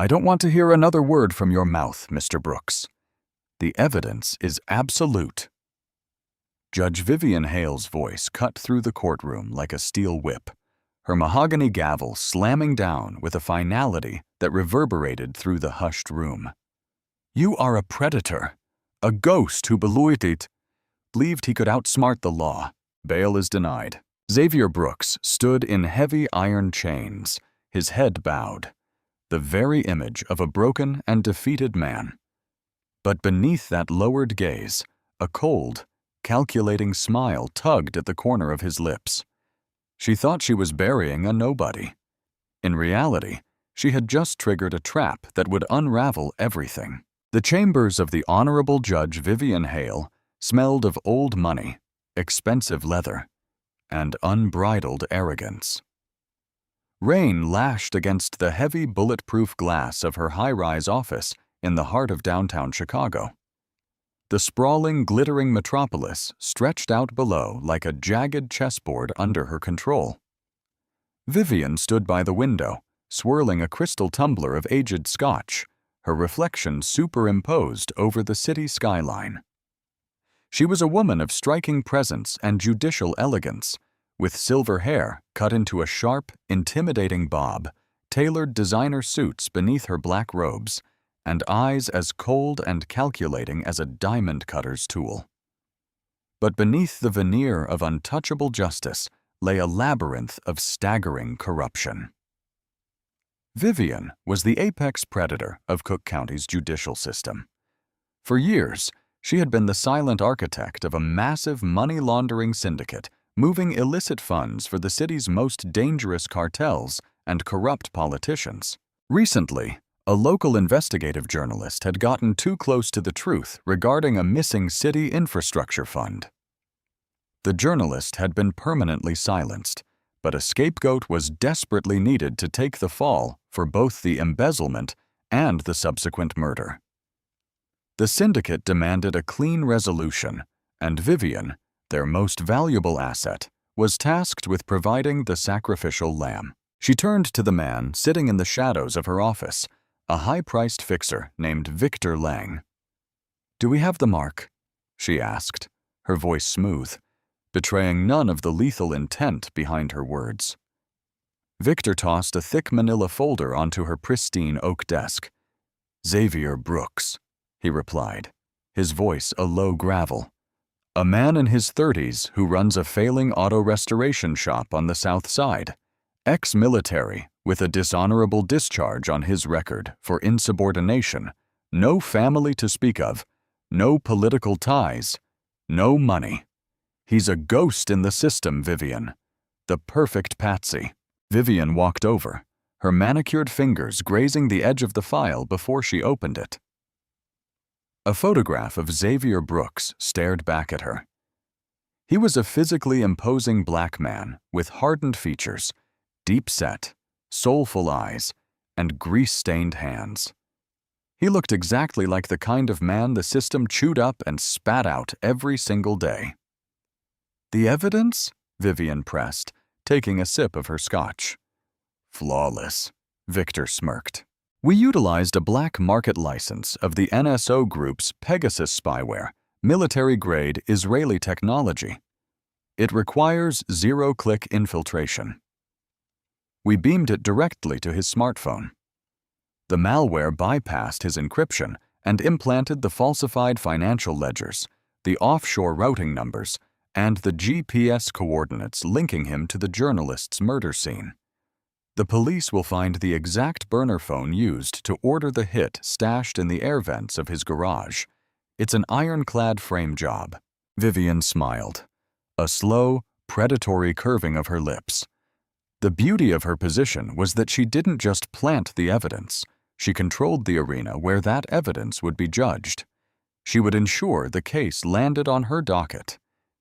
I don't want to hear another word from your mouth, Mr. Brooks. The evidence is absolute. Judge Vivian Hale's voice cut through the courtroom like a steel whip, her mahogany gavel slamming down with a finality that reverberated through the hushed room. You are a predator, a ghost who believed he could outsmart the law. Bail is denied. Xavier Brooks stood in heavy iron chains, his head bowed, the very image of a broken and defeated man. But beneath that lowered gaze, a cold, calculating smile tugged at the corner of his lips. She thought she was burying a nobody. In reality, she had just triggered a trap that would unravel everything. The chambers of the Honorable Judge Vivian Hale smelled of old money, expensive leather, and unbridled arrogance. Rain lashed against the heavy bulletproof glass of her high-rise office in the heart of downtown Chicago. The sprawling, glittering metropolis stretched out below like a jagged chessboard under her control. Vivian stood by the window, swirling a crystal tumbler of aged scotch, her reflection superimposed over the city skyline. She was a woman of striking presence and judicial elegance, with silver hair cut into a sharp, intimidating bob, tailored designer suits beneath her black robes, and eyes as cold and calculating as a diamond cutter's tool. But beneath the veneer of untouchable justice lay a labyrinth of staggering corruption. Vivian was the apex predator of Cook County's judicial system. For years, she had been the silent architect of a massive money-laundering syndicate moving illicit funds for the city's most dangerous cartels and corrupt politicians. Recently, a local investigative journalist had gotten too close to the truth regarding a missing city infrastructure fund. The journalist had been permanently silenced, but a scapegoat was desperately needed to take the fall for both the embezzlement and the subsequent murder. The syndicate demanded a clean resolution, and Vivian, their most valuable asset, was tasked with providing the sacrificial lamb. She turned to the man sitting in the shadows of her office, a high-priced fixer named Victor Lang. "Do we have the mark?" she asked, her voice smooth, betraying none of the lethal intent behind her words. Victor tossed a thick manila folder onto her pristine oak desk. "Xavier Brooks," he replied, his voice a low gravel. "A man in his 30s who runs a failing auto restoration shop on the South Side. Ex-military, with a dishonorable discharge on his record for insubordination, no family to speak of, no political ties, no money. He's a ghost in the system, Vivian. The perfect patsy." Vivian walked over, her manicured fingers grazing the edge of the file before she opened it. A photograph of Xavier Brooks stared back at her. He was a physically imposing black man with hardened features, deep-set, soulful eyes, and grease-stained hands. He looked exactly like the kind of man the system chewed up and spat out every single day. "The evidence?" Vivian pressed, taking a sip of her scotch. "Flawless," Victor smirked. "We utilized a black market license of the NSO Group's Pegasus spyware, military-grade Israeli technology. It requires zero-click infiltration. We beamed it directly to his smartphone. The malware bypassed his encryption and implanted the falsified financial ledgers, the offshore routing numbers, and the GPS coordinates linking him to the journalist's murder scene. The police will find the exact burner phone used to order the hit stashed in the air vents of his garage. It's an ironclad frame job." Vivian smiled, a slow, predatory curving of her lips. The beauty of her position was that she didn't just plant the evidence, she controlled the arena where that evidence would be judged. She would ensure the case landed on her docket.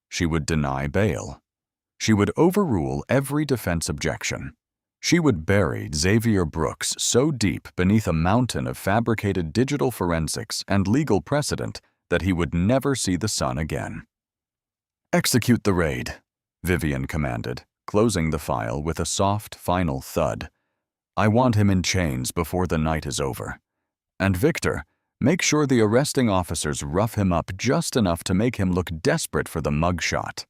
She would deny bail. She would overrule every defense objection. She would bury Xavier Brooks so deep beneath a mountain of fabricated digital forensics and legal precedent that he would never see the sun again. "Execute the raid," Vivian commanded, closing the file with a soft, final thud. I want him in chains before the night is over. And Victor, make sure the arresting officers rough him up just enough to make him look desperate for the mugshot.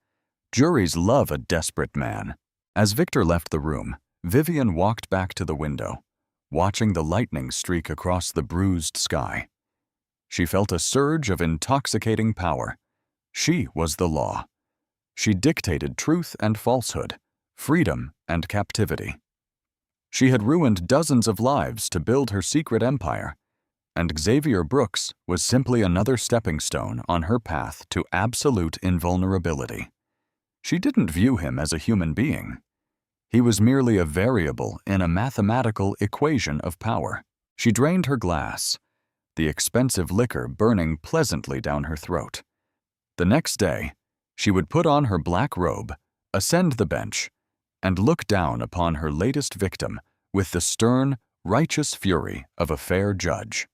Juries love a desperate man." As Victor left the room, Vivian walked back to the window, watching the lightning streak across the bruised sky. She felt a surge of intoxicating power. She was the law. She dictated truth and falsehood, freedom and captivity. She had ruined dozens of lives to build her secret empire, and Xavier Brooks was simply another stepping stone on her path to absolute invulnerability. She didn't view him as a human being. He was merely a variable in a mathematical equation of power. She drained her glass, the expensive liquor burning pleasantly down her throat. The next day, she would put on her black robe, ascend the bench, and look down upon her latest victim with the stern, righteous fury of a fair judge.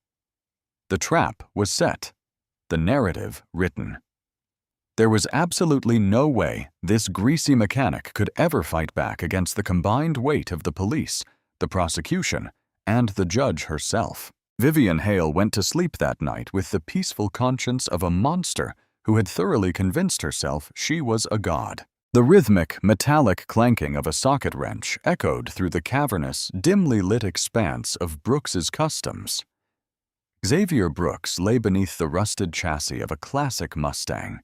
The trap was set, the narrative written. There was absolutely no way this greasy mechanic could ever fight back against the combined weight of the police, the prosecution, and the judge herself. Vivian Hale went to sleep that night with the peaceful conscience of a monster who had thoroughly convinced herself she was a god. The rhythmic, metallic clanking of a socket wrench echoed through the cavernous, dimly lit expanse of Brooks's Customs. Xavier Brooks lay beneath the rusted chassis of a classic Mustang.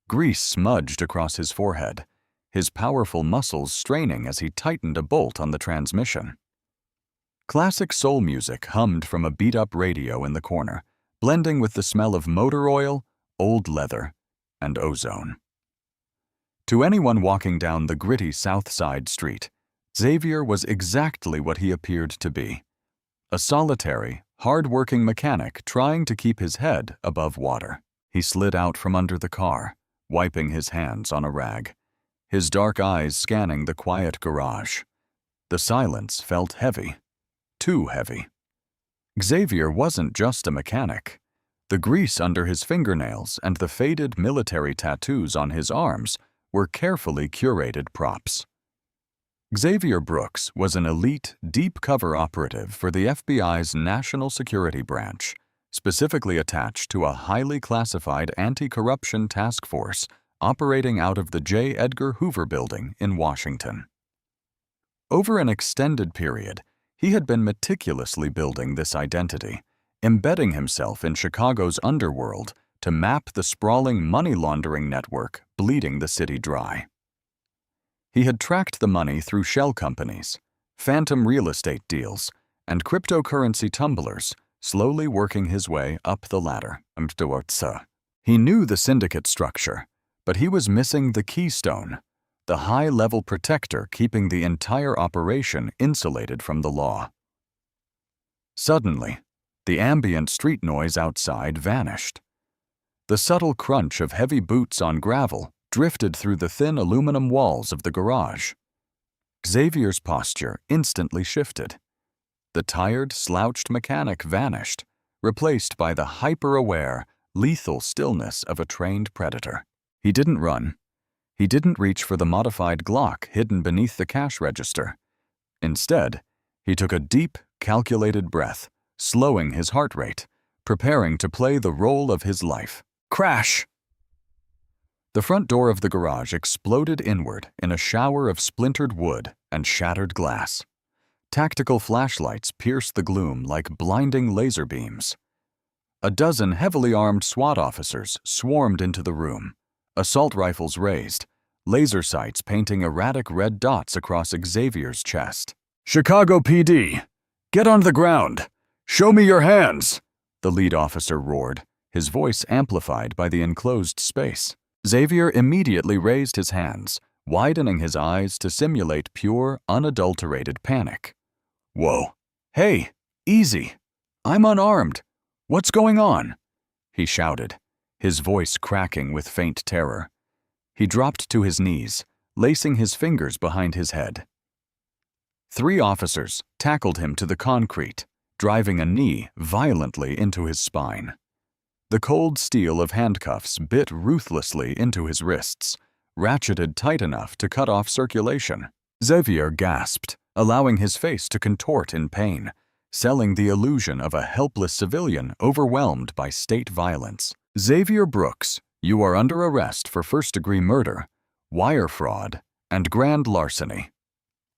Grease smudged across his forehead, his powerful muscles straining as he tightened a bolt on the transmission. Classic soul music hummed from a beat-up radio in the corner, blending with the smell of motor oil, old leather, and ozone. To anyone walking down the gritty South Side street, Xavier was exactly what he appeared to be: a solitary, hard-working mechanic trying to keep his head above water. He slid out from under the car, wiping his hands on a rag, his dark eyes scanning the quiet garage. The silence felt heavy, too heavy. Xavier wasn't just a mechanic. The grease under his fingernails and the faded military tattoos on his arms were carefully curated props. Xavier Brooks was an elite, deep-cover operative for the FBI's National Security Branch, specifically attached to a highly classified anti-corruption task force operating out of the J. Edgar Hoover Building in Washington. Over an extended period, he had been meticulously building this identity, embedding himself in Chicago's underworld to map the sprawling money-laundering network bleeding the city dry. He had tracked the money through shell companies, phantom real estate deals, and cryptocurrency tumblers, slowly working his way up the ladder. He knew the syndicate structure, but he was missing the keystone, the high-level protector keeping the entire operation insulated from the law. Suddenly, the ambient street noise outside vanished. The subtle crunch of heavy boots on gravel drifted through the thin aluminum walls of the garage. Xavier's posture instantly shifted. The tired, slouched mechanic vanished, replaced by the hyper-aware, lethal stillness of a trained predator. He didn't run. He didn't reach for the modified Glock hidden beneath the cash register. Instead, he took a deep, calculated breath, slowing his heart rate, preparing to play the role of his life. Crash! The front door of the garage exploded inward in a shower of splintered wood and shattered glass. Tactical flashlights pierced the gloom like blinding laser beams. A dozen heavily armed SWAT officers swarmed into the room, assault rifles raised, laser sights painting erratic red dots across Xavier's chest. "Chicago PD! Get on the ground! Show me your hands!" the lead officer roared, his voice amplified by the enclosed space. Xavier immediately raised his hands, widening his eyes to simulate pure, unadulterated panic. "Whoa! Hey! Easy! I'm unarmed! What's going on?" he shouted, his voice cracking with faint terror. He dropped to his knees, lacing his fingers behind his head. 3 officers tackled him to the concrete, driving a knee violently into his spine. The cold steel of handcuffs bit ruthlessly into his wrists, ratcheted tight enough to cut off circulation. Xavier gasped, allowing his face to contort in pain, selling the illusion of a helpless civilian overwhelmed by state violence. Xavier Brooks, you are under arrest for first-degree murder, wire fraud, and grand larceny,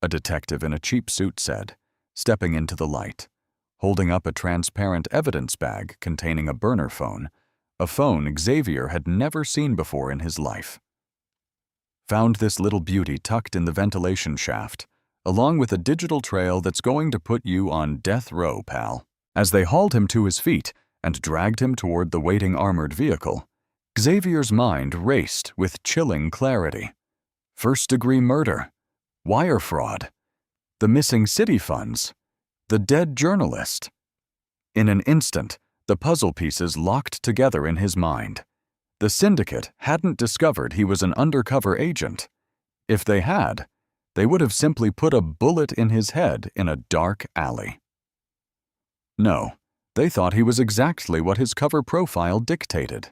a detective in a cheap suit said, stepping into the light, holding up a transparent evidence bag containing a burner phone, a phone Xavier had never seen before in his life. Found this little beauty tucked in the ventilation shaft, along with a digital trail that's going to put you on death row, pal. As they hauled him to his feet and dragged him toward the waiting armored vehicle, Xavier's mind raced with chilling clarity. First-degree murder, wire fraud, the missing city funds, the dead journalist. In an instant, the puzzle pieces locked together in his mind. The syndicate hadn't discovered he was an undercover agent. If they had, they would have simply put a bullet in his head in a dark alley. No, they thought he was exactly what his cover profile dictated.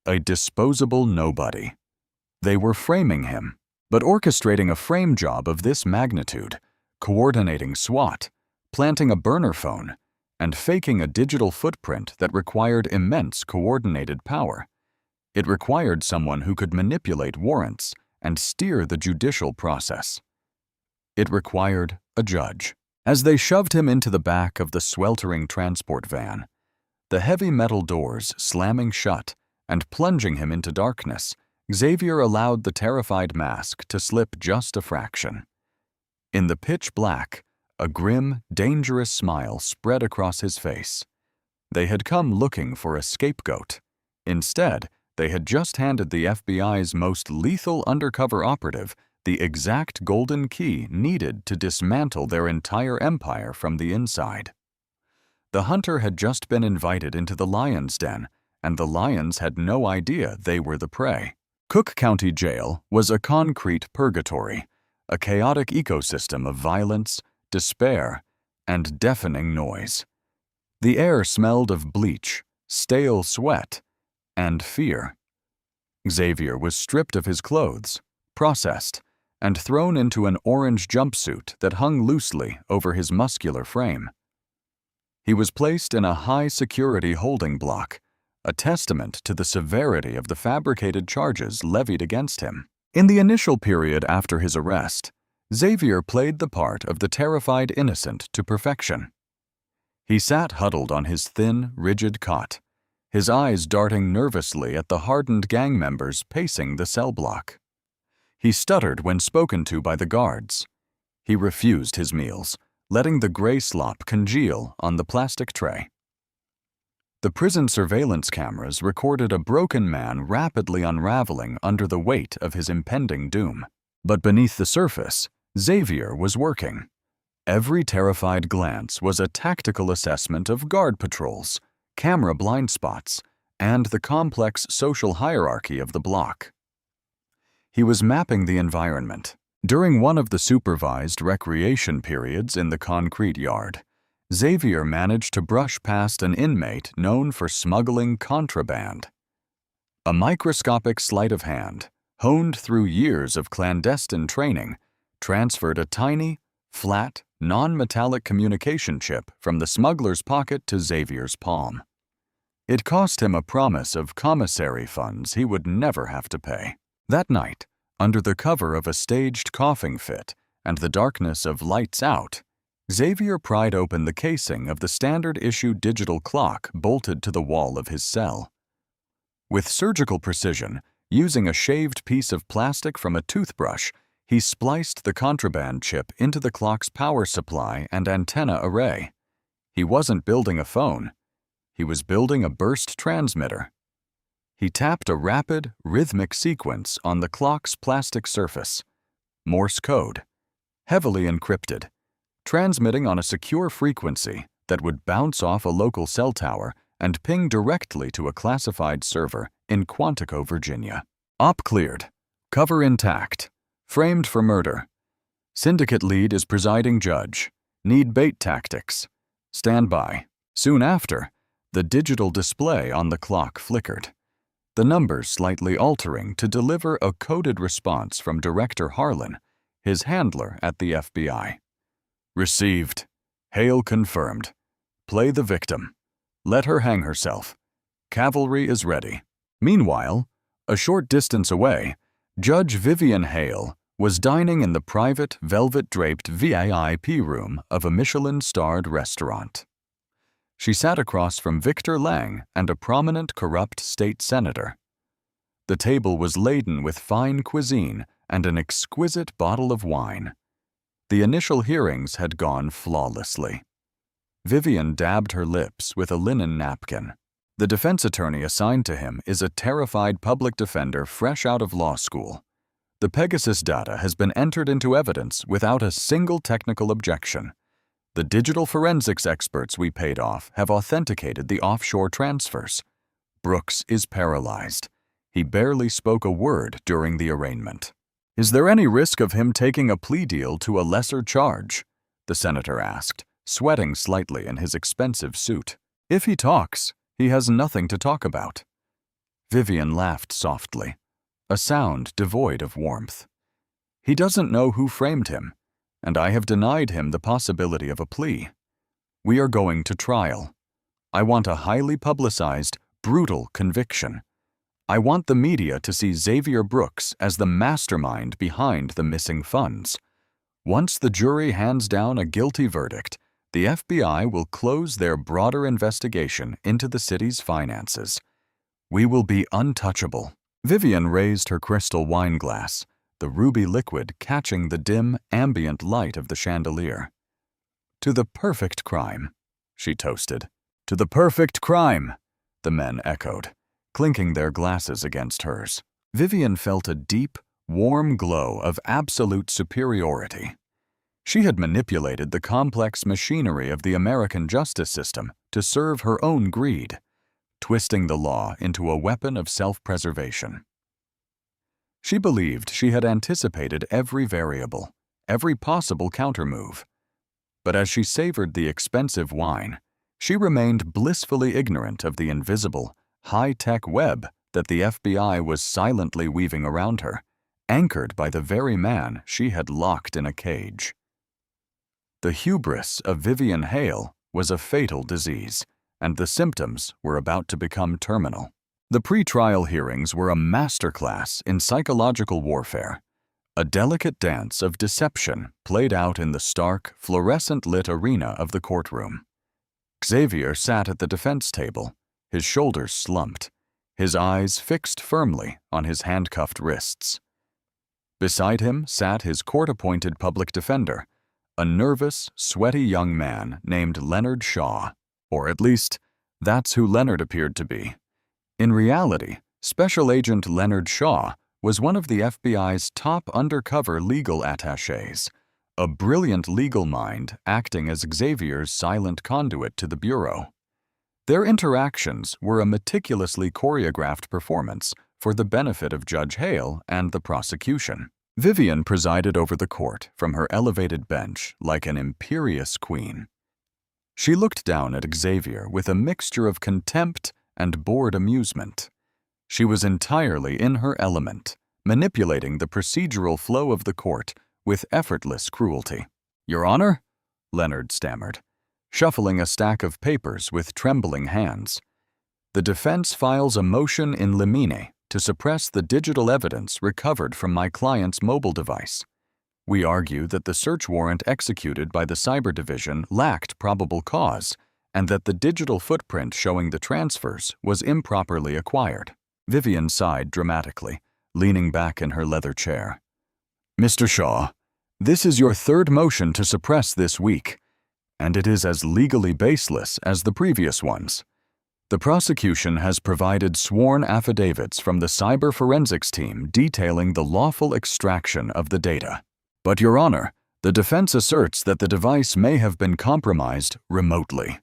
A disposable nobody. They were framing him, but orchestrating a frame job of this magnitude, coordinating SWAT, planting a burner phone, and faking a digital footprint that required immense coordinated power. It required someone who could manipulate warrants and steer the judicial process. It required a judge. As they shoved him into the back of the sweltering transport van, the heavy metal doors slamming shut and plunging him into darkness, Xavier allowed the terrified mask to slip just a fraction. In the pitch black, a grim, dangerous smile spread across his face. They had come looking for a scapegoat. Instead, they had just handed the FBI's most lethal undercover operative the exact golden key needed to dismantle their entire empire from the inside. The hunter had just been invited into the lion's den, and the lions had no idea they were the prey. Cook County Jail was a concrete purgatory, a chaotic ecosystem of violence, despair, and deafening noise. The air smelled of bleach, stale sweat, and fear. Xavier was stripped of his clothes, processed, and thrown into an orange jumpsuit that hung loosely over his muscular frame. He was placed in a high-security holding block, a testament to the severity of the fabricated charges levied against him. In the initial period after his arrest, Xavier played the part of the terrified innocent to perfection. He sat huddled on his thin, rigid cot, his eyes darting nervously at the hardened gang members pacing the cell block. He stuttered when spoken to by the guards. He refused his meals, letting the gray slop congeal on the plastic tray. The prison surveillance cameras recorded a broken man rapidly unraveling under the weight of his impending doom. But beneath the surface, Xavier was working. Every terrified glance was a tactical assessment of guard patrols, camera blind spots, and the complex social hierarchy of the block. He was mapping the environment. During one of the supervised recreation periods in the concrete yard, Xavier managed to brush past an inmate known for smuggling contraband. A microscopic sleight of hand, honed through years of clandestine training, transferred a tiny, flat, non-metallic communication chip from the smuggler's pocket to Xavier's palm. It cost him a promise of commissary funds he would never have to pay. That night, under the cover of a staged coughing fit and the darkness of lights out, Xavier pried open the casing of the standard-issue digital clock bolted to the wall of his cell. With surgical precision, using a shaved piece of plastic from a toothbrush, he spliced the contraband chip into the clock's power supply and antenna array. He wasn't building a phone. He was building a burst transmitter. He tapped a rapid, rhythmic sequence on the clock's plastic surface. Morse code, heavily encrypted, transmitting on a secure frequency that would bounce off a local cell tower and ping directly to a classified server in Quantico, Virginia. Op cleared. Cover intact. Framed for murder. Syndicate lead is presiding judge. Need bait tactics. Stand by. Soon after, the digital display on the clock flickered, the numbers slightly altering to deliver a coded response from Director Harlan, his handler at the FBI. Received. Hale confirmed. Play the victim. Let her hang herself. Cavalry is ready. Meanwhile, a short distance away, Judge Vivian Hale was dining in the private, velvet-draped VIP room of a Michelin-starred restaurant. She sat across from Victor Lang and a prominent corrupt state senator. The table was laden with fine cuisine and an exquisite bottle of wine. The initial hearings had gone flawlessly. Vivian dabbed her lips with a linen napkin. The defense attorney assigned to him is a terrified public defender fresh out of law school. The Pegasus data has been entered into evidence without a single technical objection. The digital forensics experts we paid off have authenticated the offshore transfers. Brooks is paralyzed. He barely spoke a word during the arraignment. Is there any risk of him taking a plea deal to a lesser charge? The senator asked, sweating slightly in his expensive suit. If he talks, he has nothing to talk about. Vivian laughed softly, a sound devoid of warmth. He doesn't know who framed him, and I have denied him the possibility of a plea. We are going to trial. I want a highly publicized, brutal conviction. I want the media to see Xavier Brooks as the mastermind behind the missing funds. Once the jury hands down a guilty verdict, the FBI will close their broader investigation into the city's finances. We will be untouchable. Vivian raised her crystal wine glass, the ruby liquid catching the dim, ambient light of the chandelier. To the perfect crime, she toasted. To the perfect crime, the men echoed, clinking their glasses against hers. Vivian felt a deep, warm glow of absolute superiority. She had manipulated the complex machinery of the American justice system to serve her own greed, twisting the law into a weapon of self-preservation. She believed she had anticipated every variable, every possible countermove. But as she savored the expensive wine, she remained blissfully ignorant of the invisible, high-tech web that the FBI was silently weaving around her, anchored by the very man she had locked in a cage. The hubris of Vivian Hale was a fatal disease, and the symptoms were about to become terminal. The pre-trial hearings were a masterclass in psychological warfare, a delicate dance of deception played out in the stark, fluorescent-lit arena of the courtroom. Xavier sat at the defense table, his shoulders slumped, his eyes fixed firmly on his handcuffed wrists. Beside him sat his court-appointed public defender, a nervous, sweaty young man named Leonard Shaw, or at least, that's who Leonard appeared to be. In reality, Special Agent Leonard Shaw was one of the FBI's top undercover legal attachés, a brilliant legal mind acting as Xavier's silent conduit to the Bureau. Their interactions were a meticulously choreographed performance for the benefit of Judge Hale and the prosecution. Vivian presided over the court from her elevated bench like an imperious queen. She looked down at Xavier with a mixture of contempt and bored amusement. She was entirely in her element, manipulating the procedural flow of the court with effortless cruelty. "Your Honor?" Leonard stammered, shuffling a stack of papers with trembling hands. "The defense files a motion in limine to suppress the digital evidence recovered from my client's mobile device. We argue that the search warrant executed by the Cyber Division lacked probable cause and that the digital footprint showing the transfers was improperly acquired." Vivian sighed dramatically, leaning back in her leather chair. "Mr. Shaw, this is your third motion to suppress this week, and it is as legally baseless as the previous ones. The prosecution has provided sworn affidavits from the cyber forensics team detailing the lawful extraction of the data. But, Your Honor, the defense asserts that the device may have been compromised remotely,"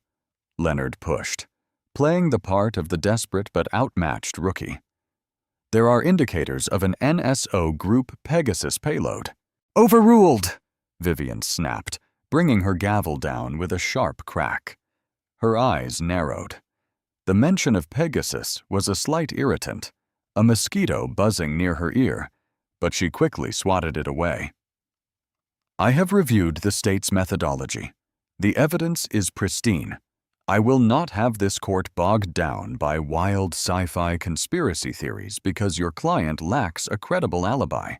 Leonard pushed, playing the part of the desperate but outmatched rookie. "There are indicators of an NSO Group Pegasus payload." "Overruled!" Vivian snapped, bringing her gavel down with a sharp crack. Her eyes narrowed. The mention of Pegasus was a slight irritant, a mosquito buzzing near her ear, but she quickly swatted it away. I have reviewed the state's methodology. The evidence is pristine. I will not have this court bogged down by wild sci-fi conspiracy theories because your client lacks a credible alibi.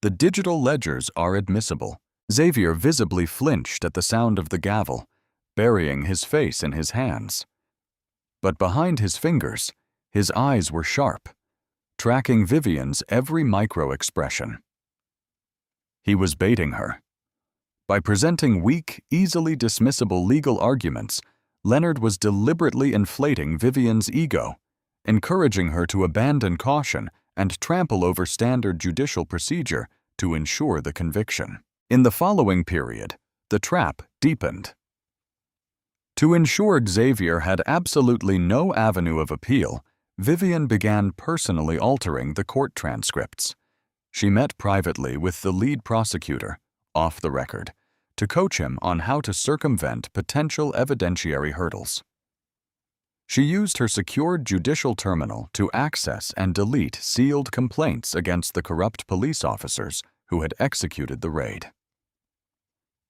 The digital ledgers are admissible. Xavier visibly flinched at the sound of the gavel, burying his face in his hands. But behind his fingers, his eyes were sharp, tracking Vivian's every micro-expression. He was baiting her. By presenting weak, easily dismissible legal arguments, Leonard was deliberately inflating Vivian's ego, encouraging her to abandon caution and trample over standard judicial procedure to ensure the conviction. In the following period, the trap deepened. To ensure Xavier had absolutely no avenue of appeal, Vivian began personally altering the court transcripts. She met privately with the lead prosecutor, off the record, to coach him on how to circumvent potential evidentiary hurdles. She used her secured judicial terminal to access and delete sealed complaints against the corrupt police officers who had executed the raid.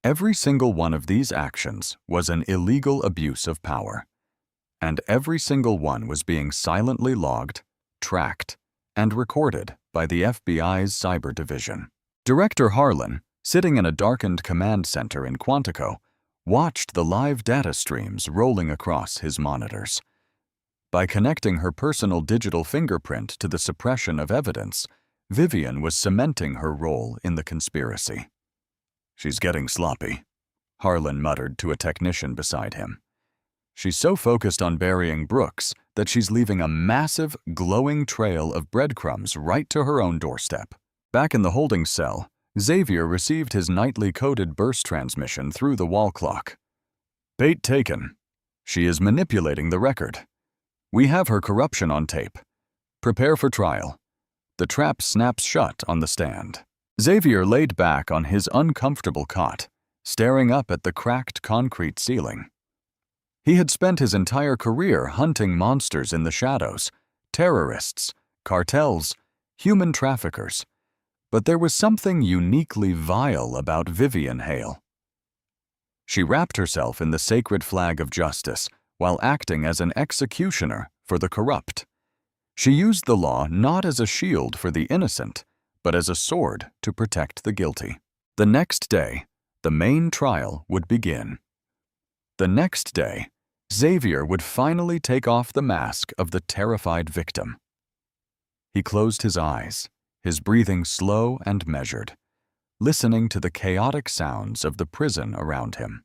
Every single one of these actions was an illegal abuse of power, and every single one was being silently logged, tracked, and recorded by the FBI's Cyber Division. Director Harlan, sitting in a darkened command center in Quantico, watched the live data streams rolling across his monitors. By connecting her personal digital fingerprint to the suppression of evidence, Vivian was cementing her role in the conspiracy. "She's getting sloppy," Harlan muttered to a technician beside him. "She's so focused on burying Brooks that she's leaving a massive, glowing trail of breadcrumbs right to her own doorstep." Back in the holding cell, Xavier received his nightly coded burst transmission through the wall clock. "Bait taken. She is manipulating the record. We have her corruption on tape. Prepare for trial." The trap snaps shut on the stand. Xavier laid back on his uncomfortable cot, staring up at the cracked concrete ceiling. He had spent his entire career hunting monsters in the shadows, terrorists, cartels, human traffickers. But there was something uniquely vile about Vivian Hale. She wrapped herself in the sacred flag of justice while acting as an executioner for the corrupt. She used the law not as a shield for the innocent, but as a sword to protect the guilty. The next day, the main trial would begin. The next day, Xavier would finally take off the mask of the terrified victim. He closed his eyes, his breathing slow and measured, listening to the chaotic sounds of the prison around him.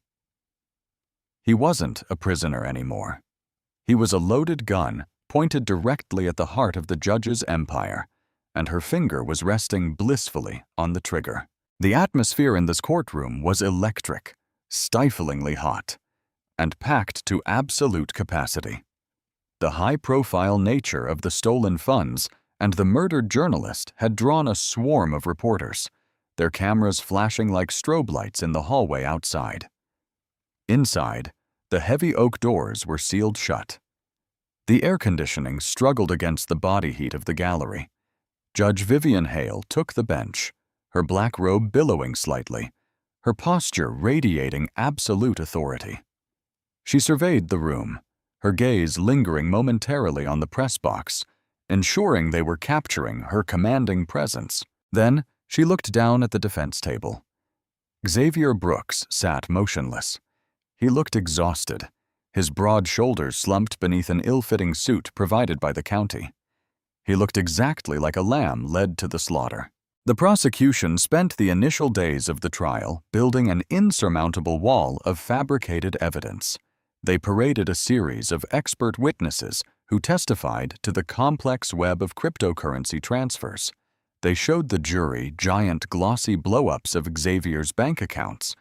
He wasn't a prisoner anymore. He was a loaded gun pointed directly at the heart of the judge's empire, and her finger was resting blissfully on the trigger. The atmosphere in this courtroom was electric, stiflingly hot, and packed to absolute capacity. The high-profile nature of the stolen funds and the murdered journalist had drawn a swarm of reporters, their cameras flashing like strobe lights in the hallway outside. Inside, the heavy oak doors were sealed shut. The air conditioning struggled against the body heat of the gallery. Judge Vivian Hale took the bench, her black robe billowing slightly, her posture radiating absolute authority. She surveyed the room, her gaze lingering momentarily on the press box, ensuring they were capturing her commanding presence. Then she looked down at the defense table. Xavier Brooks sat motionless. He looked exhausted, his broad shoulders slumped beneath an ill-fitting suit provided by the county. He looked exactly like a lamb led to the slaughter. The prosecution spent the initial days of the trial building an insurmountable wall of fabricated evidence. They paraded a series of expert witnesses who testified to the complex web of cryptocurrency transfers. They showed the jury giant glossy blow-ups of Xavier's bank accounts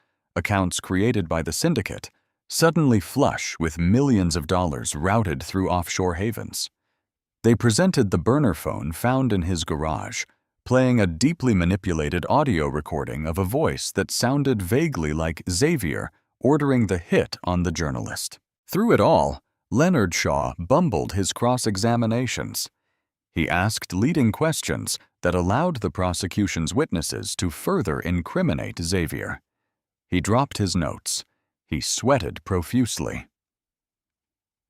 created by the syndicate, suddenly flush with millions of dollars routed through offshore havens. They presented the burner phone found in his garage, playing a deeply manipulated audio recording of a voice that sounded vaguely like Xavier ordering the hit on the journalist. Through it all, Leonard Shaw bumbled his cross-examinations. He asked leading questions that allowed the prosecution's witnesses to further incriminate Xavier. He dropped his notes. He sweated profusely.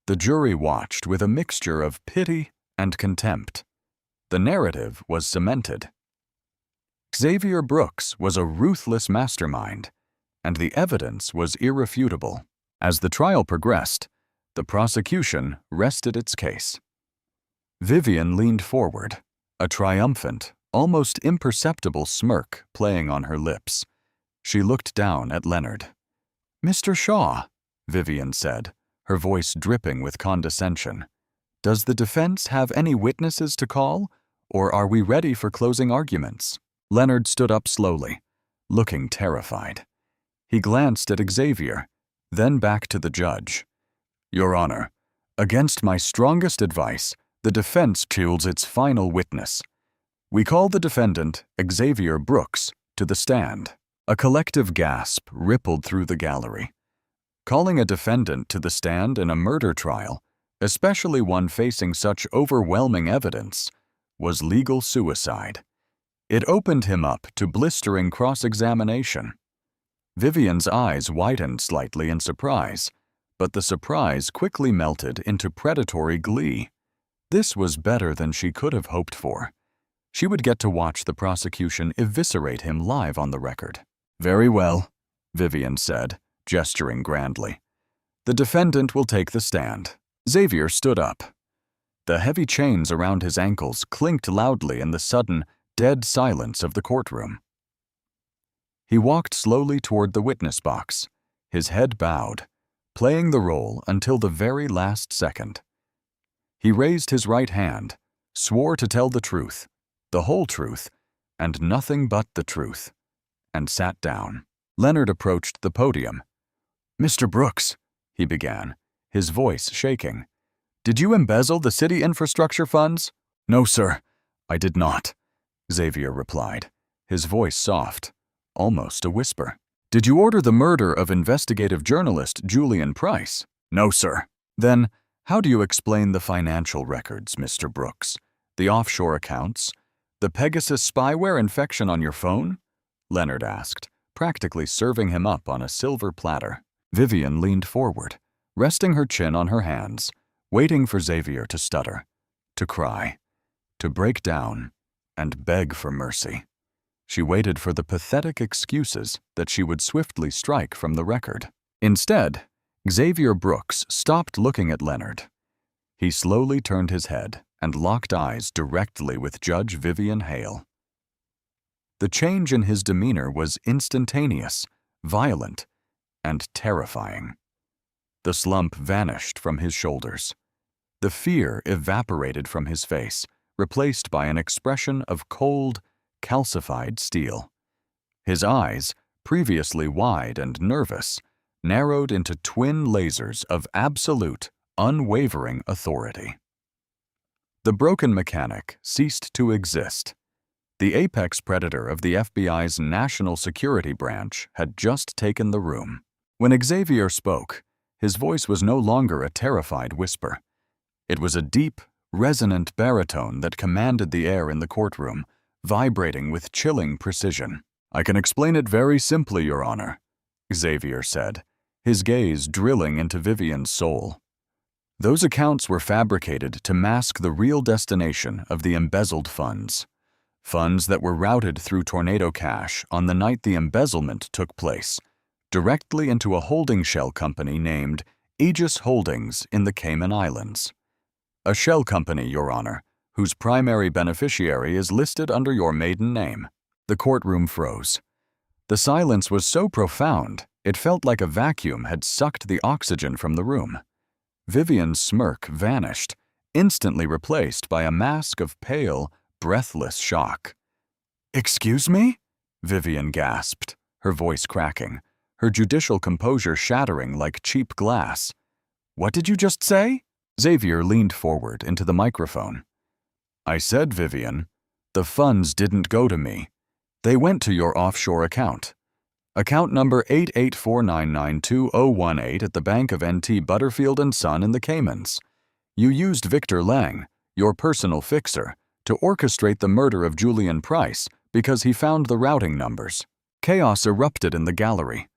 The jury watched with a mixture of pity and contempt. The narrative was cemented. Xavier Brooks was a ruthless mastermind, and the evidence was irrefutable. As the trial progressed, the prosecution rested its case. Vivian leaned forward, a triumphant, almost imperceptible smirk playing on her lips. She looked down at Leonard. "Mr. Shaw," Vivian said, her voice dripping with condescension, "does the defense have any witnesses to call, or are we ready for closing arguments?" Leonard stood up slowly, looking terrified. He glanced at Xavier, then back to the judge. "Your Honor, against my strongest advice, the defense chooses its final witness. We call the defendant, Xavier Brooks, to the stand." A collective gasp rippled through the gallery. Calling a defendant to the stand in a murder trial, especially one facing such overwhelming evidence, was legal suicide. It opened him up to blistering cross-examination. Vivian's eyes widened slightly in surprise, but the surprise quickly melted into predatory glee. This was better than she could have hoped for. She would get to watch the prosecution eviscerate him live on the record. "Very well," Vivian said, gesturing grandly. "The defendant will take the stand." Xavier stood up. The heavy chains around his ankles clinked loudly in the sudden, dead silence of the courtroom. He walked slowly toward the witness box, his head bowed, playing the role until the very last second. He raised his right hand, swore to tell the truth, the whole truth, and nothing but the truth, and sat down. Leonard approached the podium. "Mr. Brooks," he began, his voice shaking, "did you embezzle the city infrastructure funds?" "No, sir, I did not," Xavier replied, his voice soft, almost a whisper. "Did you order the murder of investigative journalist Julian Price?" "No, sir." "Then, how do you explain the financial records, Mr. Brooks? The offshore accounts? The Pegasus spyware infection on your phone?" Leonard asked, practically serving him up on a silver platter. Vivian leaned forward, resting her chin on her hands, waiting for Xavier to stutter, to cry, to break down, and beg for mercy. She waited for the pathetic excuses that she would swiftly strike from the record. Instead, Xavier Brooks stopped looking at Leonard. He slowly turned his head and locked eyes directly with Judge Vivian Hale. The change in his demeanor was instantaneous, violent, and terrifying. The slump vanished from his shoulders. The fear evaporated from his face, replaced by an expression of cold, calcified steel. His eyes, previously wide and nervous, narrowed into twin lasers of absolute, unwavering authority. The broken mechanic ceased to exist. The apex predator of the FBI's National Security Branch had just taken the room. When Xavier spoke, his voice was no longer a terrified whisper. It was a deep, resonant baritone that commanded the air in the courtroom, vibrating with chilling precision. "I can explain it very simply, Your Honor," Xavier said, his gaze drilling into Vivian's soul. "Those accounts were fabricated to mask the real destination of the embezzled funds. Funds that were routed through Tornado Cash on the night the embezzlement took place, directly into a holding shell company named Aegis Holdings in the Cayman Islands. A shell company, Your Honor, whose primary beneficiary is listed under your maiden name." The courtroom froze. The silence was so profound, it felt like a vacuum had sucked the oxygen from the room. Vivian's smirk vanished, instantly replaced by a mask of pale, breathless shock. "Excuse me?" Vivian gasped, her voice cracking, her judicial composure shattering like cheap glass. "What did you just say?" Xavier leaned forward into the microphone. "I said, Vivian, the funds didn't go to me. They went to your offshore account. Account number 8849920018 at the Bank of NT Butterfield & Son in the Caymans. You used Victor Lang, your personal fixer, to orchestrate the murder of Julian Price because he found the routing numbers. Chaos erupted in the gallery.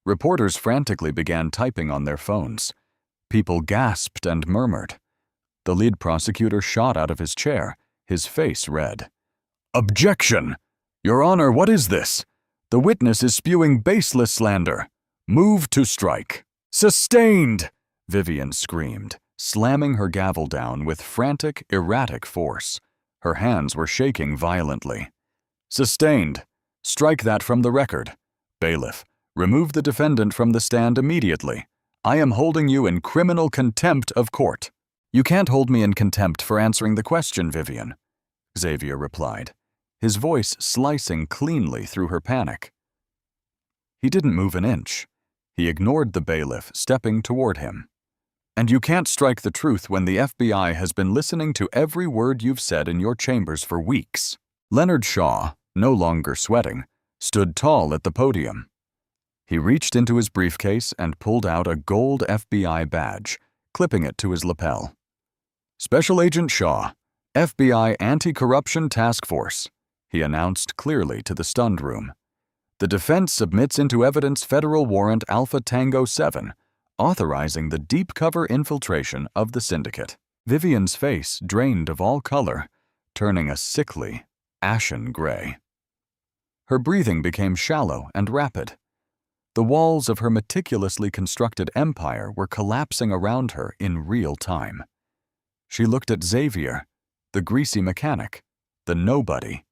Reporters frantically began typing on their phones. People gasped and murmured. The lead prosecutor shot out of his chair, his face red. "Objection! Your Honor, what is this? The witness is spewing baseless slander. Move to strike." "Sustained!" Vivian screamed, slamming her gavel down with frantic, erratic force. Her hands were shaking violently. "Sustained. Strike that from the record. Bailiff, remove the defendant from the stand immediately. I am holding you in criminal contempt of court." "You can't hold me in contempt for answering the question, Vivian," Xavier replied, his voice slicing cleanly through her panic. He didn't move an inch. He ignored the bailiff stepping toward him. "And you can't strike the truth when the FBI has been listening to every word you've said in your chambers for weeks." Leonard Shaw, no longer sweating, stood tall at the podium. He reached into his briefcase and pulled out a gold FBI badge, clipping it to his lapel. "Special Agent Shaw, FBI Anti-Corruption Task Force," he announced clearly to the stunned room. "The defense submits into evidence federal warrant Alpha Tango 7, authorizing the deep cover infiltration of the syndicate." Vivian's face drained of all color, turning a sickly, ashen gray. Her breathing became shallow and rapid. The walls of her meticulously constructed empire were collapsing around her in real time. She looked at Xavier, the greasy mechanic, the nobody,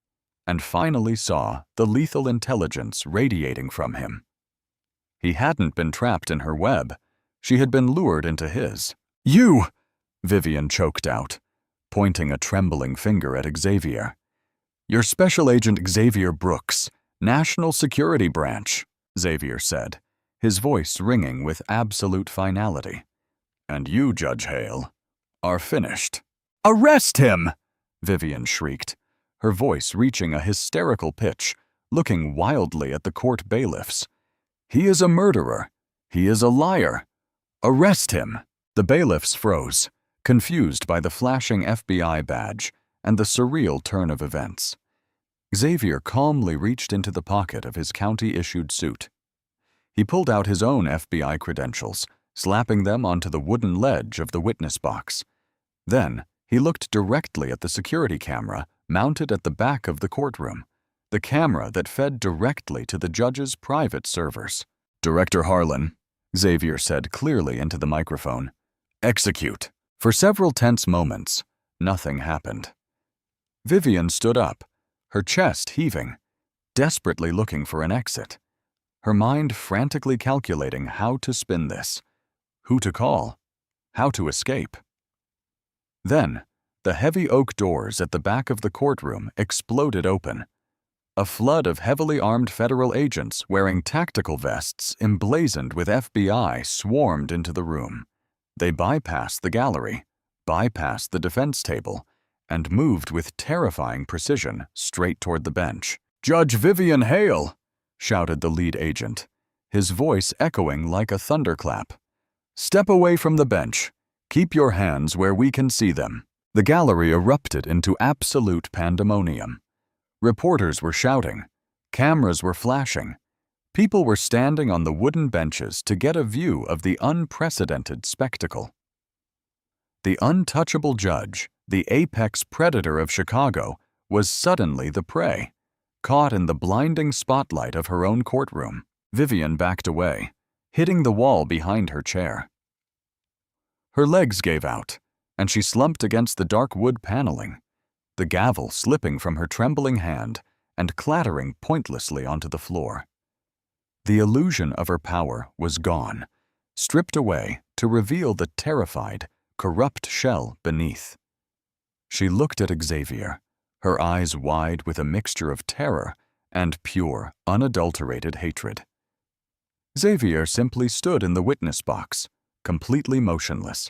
and finally saw the lethal intelligence radiating from him. He hadn't been trapped in her web. She had been lured into his. "You!" Vivian choked out, pointing a trembling finger at Xavier. "You're Special Agent Xavier Brooks, National Security Branch," Xavier said, his voice ringing with absolute finality. "And you, Judge Hale, are finished." "Arrest him!" Vivian shrieked, her voice reaching a hysterical pitch, looking wildly at the court bailiffs. "He is a murderer. He is a liar. Arrest him!" The bailiffs froze, confused by the flashing FBI badge and the surreal turn of events. Xavier calmly reached into the pocket of his county-issued suit. He pulled out his own FBI credentials, slapping them onto the wooden ledge of the witness box. Then, he looked directly at the security camera mounted at the back of the courtroom, the camera that fed directly to the judge's private servers. "Director Harlan," Xavier said clearly into the microphone, "execute." For several tense moments, nothing happened. Vivian stood up, her chest heaving, desperately looking for an exit, her mind frantically calculating how to spin this, who to call, how to escape. Then, the heavy oak doors at the back of the courtroom exploded open. A flood of heavily armed federal agents wearing tactical vests emblazoned with FBI swarmed into the room. They bypassed the gallery, bypassed the defense table, and moved with terrifying precision straight toward the bench. "Judge Vivian Hale!" shouted the lead agent, his voice echoing like a thunderclap. "Step away from the bench. Keep your hands where we can see them." The gallery erupted into absolute pandemonium. Reporters were shouting. Cameras were flashing. People were standing on the wooden benches to get a view of the unprecedented spectacle. The untouchable judge, the apex predator of Chicago, was suddenly the prey, caught in the blinding spotlight of her own courtroom. Vivian backed away, hitting the wall behind her chair. Her legs gave out, and she slumped against the dark wood paneling, the gavel slipping from her trembling hand and clattering pointlessly onto the floor. The illusion of her power was gone, stripped away to reveal the terrified, corrupt shell beneath. She looked at Xavier, her eyes wide with a mixture of terror and pure, unadulterated hatred. Xavier simply stood in the witness box, completely motionless,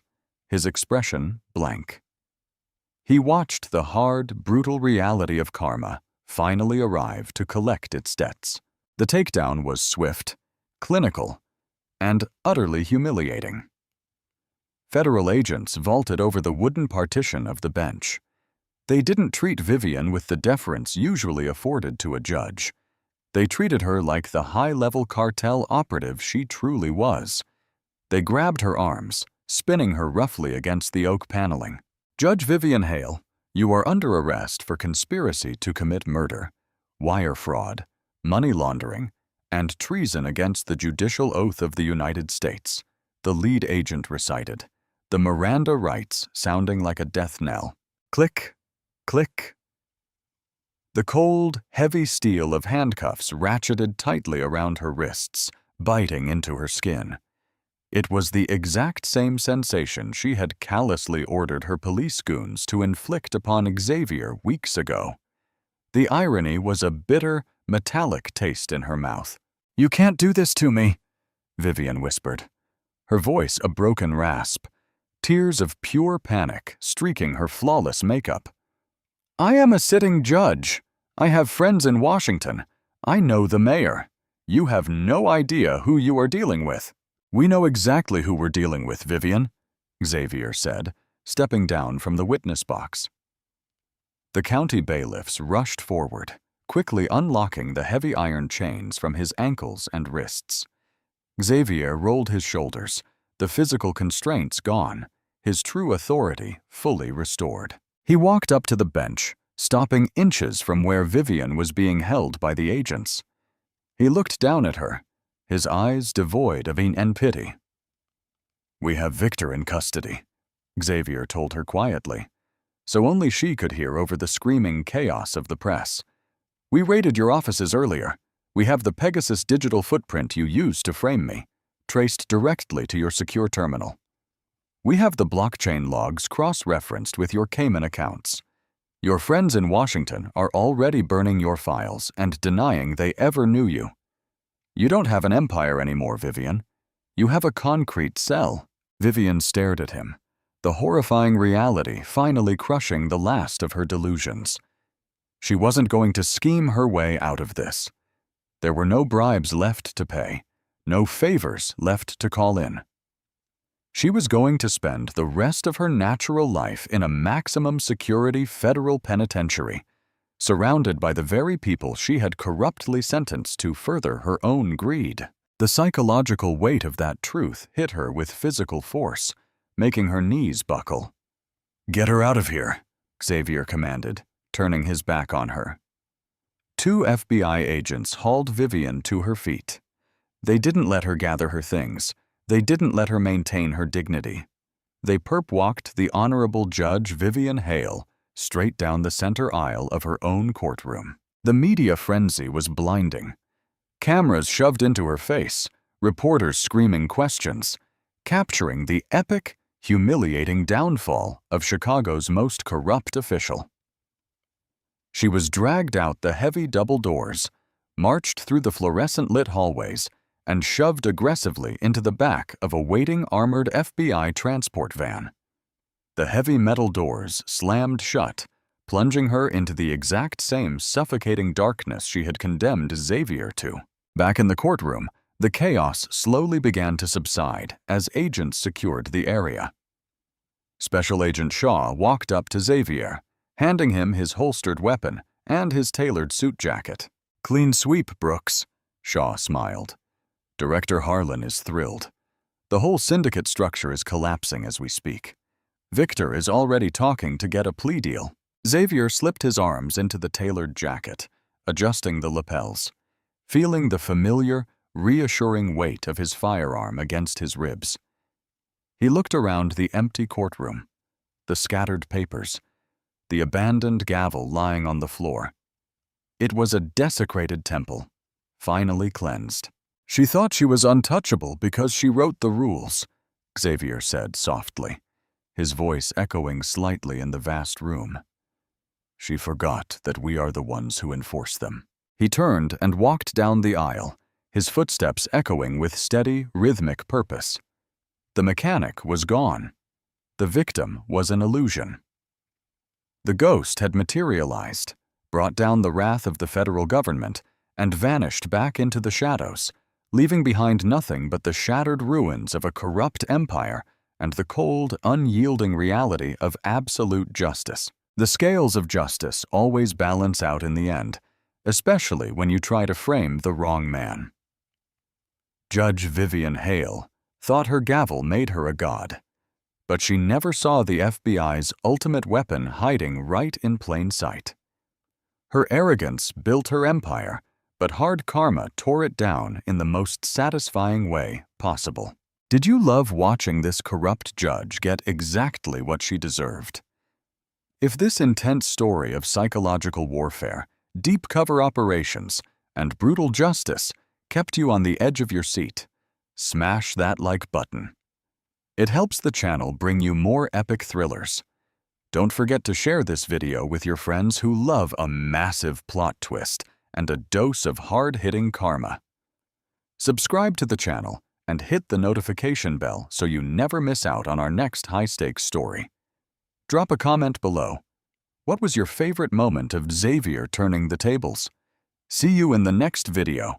his expression blank. He watched the hard, brutal reality of karma finally arrive to collect its debts. The takedown was swift, clinical, and utterly humiliating. Federal agents vaulted over the wooden partition of the bench. They didn't treat Vivian with the deference usually afforded to a judge. They treated her like the high-level cartel operative she truly was. They grabbed her arms, spinning her roughly against the oak paneling. "Judge Vivian Hale, you are under arrest for conspiracy to commit murder, wire fraud, money laundering, and treason against the judicial oath of the United States," the lead agent recited, the Miranda rights sounding like a death knell. Click, click. The cold, heavy steel of handcuffs ratcheted tightly around her wrists, biting into her skin. It was the exact same sensation she had callously ordered her police goons to inflict upon Xavier weeks ago. The irony was a bitter, metallic taste in her mouth. "You can't do this to me," Vivian whispered, her voice a broken rasp, tears of pure panic streaking her flawless makeup. "I am a sitting judge. I have friends in Washington. I know the mayor. You have no idea who you are dealing with." "We know exactly who we're dealing with, Vivian," Xavier said, stepping down from the witness box. The county bailiffs rushed forward, quickly unlocking the heavy iron chains from his ankles and wrists. Xavier rolled his shoulders, the physical constraints gone, his true authority fully restored. He walked up to the bench, stopping inches from where Vivian was being held by the agents. He looked down at her, his eyes devoid of any pity. "We have Victor in custody," Xavier told her quietly, so only she could hear over the screaming chaos of the press. "We raided your offices earlier. We have the Pegasus digital footprint you used to frame me, traced directly to your secure terminal. We have the blockchain logs cross-referenced with your Cayman accounts. Your friends in Washington are already burning your files and denying they ever knew you. You don't have an empire anymore, Vivian. You have a concrete cell." Vivian stared at him, the horrifying reality finally crushing the last of her delusions. She wasn't going to scheme her way out of this. There were no bribes left to pay, no favors left to call in. She was going to spend the rest of her natural life in a maximum security federal penitentiary, surrounded by the very people she had corruptly sentenced to further her own greed. The psychological weight of that truth hit her with physical force, making her knees buckle. "Get her out of here," Xavier commanded, turning his back on her. Two FBI agents hauled Vivian to her feet. They didn't let her gather her things. They didn't let her maintain her dignity. They perp-walked the Honorable Judge Vivian Hale straight down the center aisle of her own courtroom. The media frenzy was blinding. Cameras shoved into her face, reporters screaming questions, capturing the epic, humiliating downfall of Chicago's most corrupt official. She was dragged out the heavy double doors, marched through the fluorescent-lit hallways, and shoved aggressively into the back of a waiting armored FBI transport van. The heavy metal doors slammed shut, plunging her into the exact same suffocating darkness she had condemned Xavier to. Back in the courtroom, the chaos slowly began to subside as agents secured the area. Special Agent Shaw walked up to Xavier, handing him his holstered weapon and his tailored suit jacket. "Clean sweep, Brooks," Shaw smiled. "Director Harlan is thrilled. The whole syndicate structure is collapsing as we speak. Victor is already talking to get a plea deal." Xavier slipped his arms into the tailored jacket, adjusting the lapels, feeling the familiar, reassuring weight of his firearm against his ribs. He looked around the empty courtroom, the scattered papers, the abandoned gavel lying on the floor. It was a desecrated temple, finally cleansed. "She thought she was untouchable because she wrote the rules," Xavier said softly, his voice echoing slightly in the vast room. "She forgot that we are the ones who enforce them." He turned and walked down the aisle, his footsteps echoing with steady, rhythmic purpose. The mechanic was gone. The victim was an illusion. The ghost had materialized, brought down the wrath of the federal government, and vanished back into the shadows, leaving behind nothing but the shattered ruins of a corrupt empire and the cold, unyielding reality of absolute justice. The scales of justice always balance out in the end, especially when you try to frame the wrong man. Judge Vivian Hale thought her gavel made her a god, but she never saw the FBI's ultimate weapon hiding right in plain sight. Her arrogance built her empire, but hard karma tore it down in the most satisfying way possible. Did you love watching this corrupt judge get exactly what she deserved? If this intense story of psychological warfare, deep cover operations, and brutal justice kept you on the edge of your seat, smash that like button. It helps the channel bring you more epic thrillers. Don't forget to share this video with your friends who love a massive plot twist and a dose of hard-hitting karma. Subscribe to the channel and hit the notification bell so you never miss out on our next high-stakes story. Drop a comment below. What was your favorite moment of Xavier turning the tables? See you in the next video.